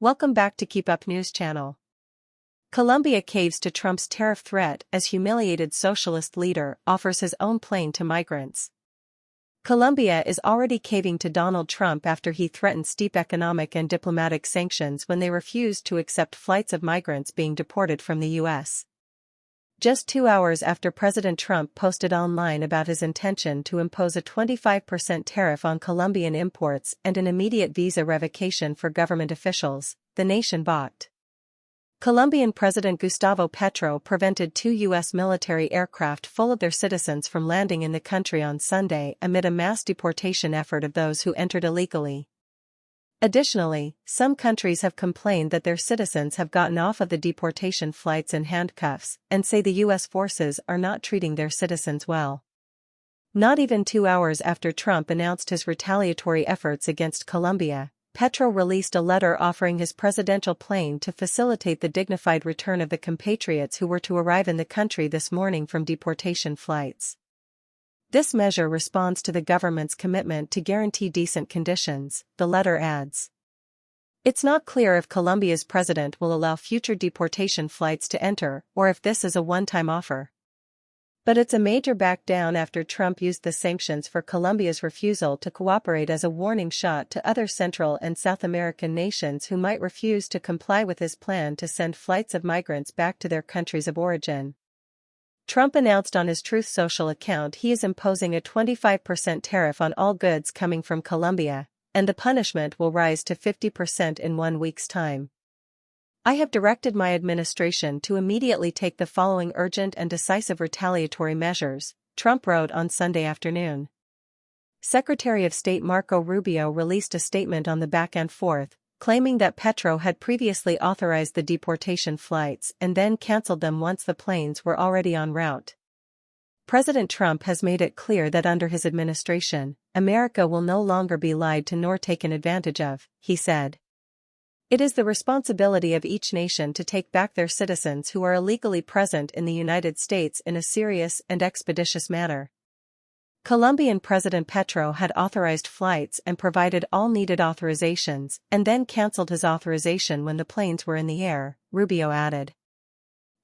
Welcome back to KEEPUP News Channel. Colombia caves to Trump's tariff threat as humiliated socialist leader offers his own plane to migrants. Colombia is already caving to Donald Trump after he threatened steep economic and diplomatic sanctions when they refused to accept flights of migrants being deported from the U.S. Just 2 hours after President Trump posted online about his intention to impose a 25% tariff on Colombian imports and an immediate visa revocation for government officials, the nation balked. Colombian President Gustavo Petro prevented 2 U.S. military aircraft full of their citizens from landing in the country on Sunday amid a mass deportation effort of those who entered illegally. Additionally, some countries have complained that their citizens have gotten off of the deportation flights in handcuffs and say the U.S. forces are not treating their citizens well. Not even 2 hours after Trump announced his retaliatory efforts against Colombia, Petro released a letter offering his presidential plane to facilitate the dignified return of the compatriots who were to arrive in the country this morning from deportation flights. This measure responds to the government's commitment to guarantee decent conditions, the letter adds. It's not clear if Colombia's president will allow future deportation flights to enter or if this is a one-time offer. But it's a major back down after Trump used the sanctions for Colombia's refusal to cooperate as a warning shot to other Central and South American nations who might refuse to comply with his plan to send flights of migrants back to their countries of origin. Trump announced on his Truth Social account he is imposing a 25% tariff on all goods coming from Colombia, and the punishment will rise to 50% in 1 week's time. I have directed my administration to immediately take the following urgent and decisive retaliatory measures, Trump wrote on Sunday afternoon. Secretary of State Marco Rubio released a statement on the back and forth, claiming that Petro had previously authorized the deportation flights and then canceled them once the planes were already en route. President Trump has made it clear that under his administration, America will no longer be lied to nor taken advantage of, he said. It is the responsibility of each nation to take back their citizens who are illegally present in the United States in a serious and expeditious manner. Colombian President Petro had authorized flights and provided all needed authorizations and then canceled his authorization when the planes were in the air, Rubio added.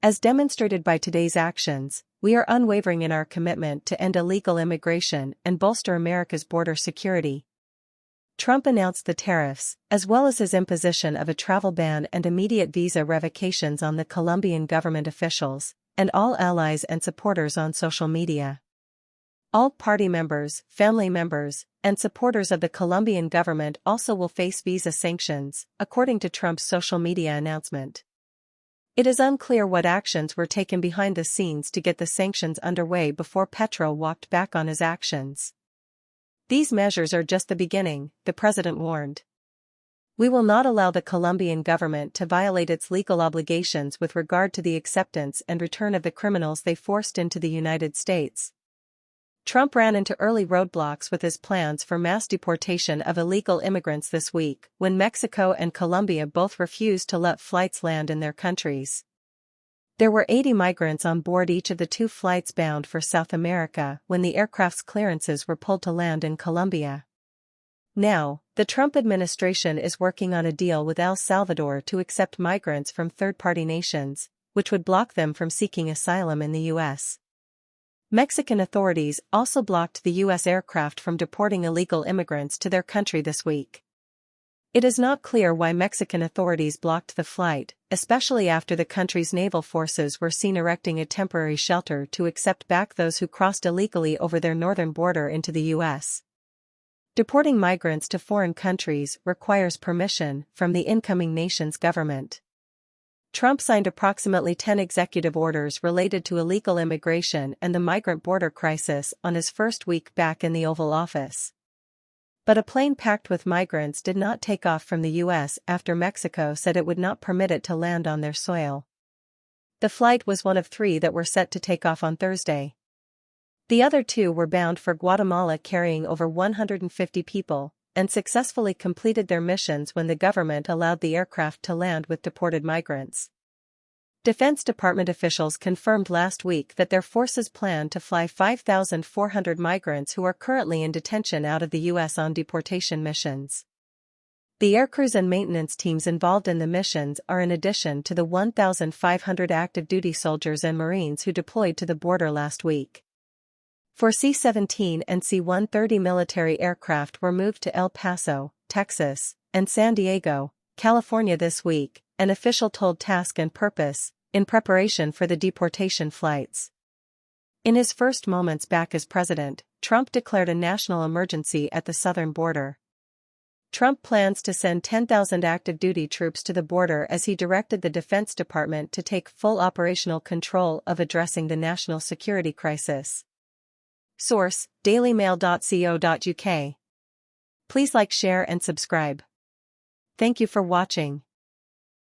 As demonstrated by today's actions, we are unwavering in our commitment to end illegal immigration and bolster America's border security. Trump announced the tariffs, as well as his imposition of a travel ban and immediate visa revocations on the Colombian government officials and all allies and supporters on social media. All party members, family members, and supporters of the Colombian government also will face visa sanctions, according to Trump's social media announcement. It is unclear what actions were taken behind the scenes to get the sanctions underway before Petro walked back on his actions. These measures are just the beginning, the president warned. We will not allow the Colombian government to violate its legal obligations with regard to the acceptance and return of the criminals they forced into the United States. Trump ran into early roadblocks with his plans for mass deportation of illegal immigrants this week, when Mexico and Colombia both refused to let flights land in their countries. There were 80 migrants on board each of the 2 flights bound for South America when the aircraft's clearances were pulled to land in Colombia. Now, the Trump administration is working on a deal with El Salvador to accept migrants from third-party nations, which would block them from seeking asylum in the U.S. Mexican authorities also blocked the U.S. aircraft from deporting illegal immigrants to their country this week. It is not clear why Mexican authorities blocked the flight, especially after the country's naval forces were seen erecting a temporary shelter to accept back those who crossed illegally over their northern border into the U.S. Deporting migrants to foreign countries requires permission from the incoming nation's government. Trump signed approximately 10 executive orders related to illegal immigration and the migrant border crisis on his first week back in the Oval Office. But a plane packed with migrants did not take off from the U.S. after Mexico said it would not permit it to land on their soil. The flight was one of 3 that were set to take off on Thursday. The other 2 were bound for Guatemala carrying over 150 people, and successfully completed their missions when the government allowed the aircraft to land with deported migrants. Defense Department officials confirmed last week that their forces plan to fly 5,400 migrants who are currently in detention out of the U.S. on deportation missions. The aircrews and maintenance teams involved in the missions are in addition to the 1,500 active duty soldiers and Marines who deployed to the border last week. For C-17 and C-130 military aircraft were moved to El Paso, Texas, and San Diego, California this week, an official told Task and Purpose, in preparation for the deportation flights. In his first moments back as president, Trump declared a national emergency at the southern border. Trump plans to send 10,000 active duty troops to the border as he directed the Defense Department to take full operational control of addressing the national security crisis. Source: dailymail.co.uk. Please like, share and subscribe. Thank you for watching.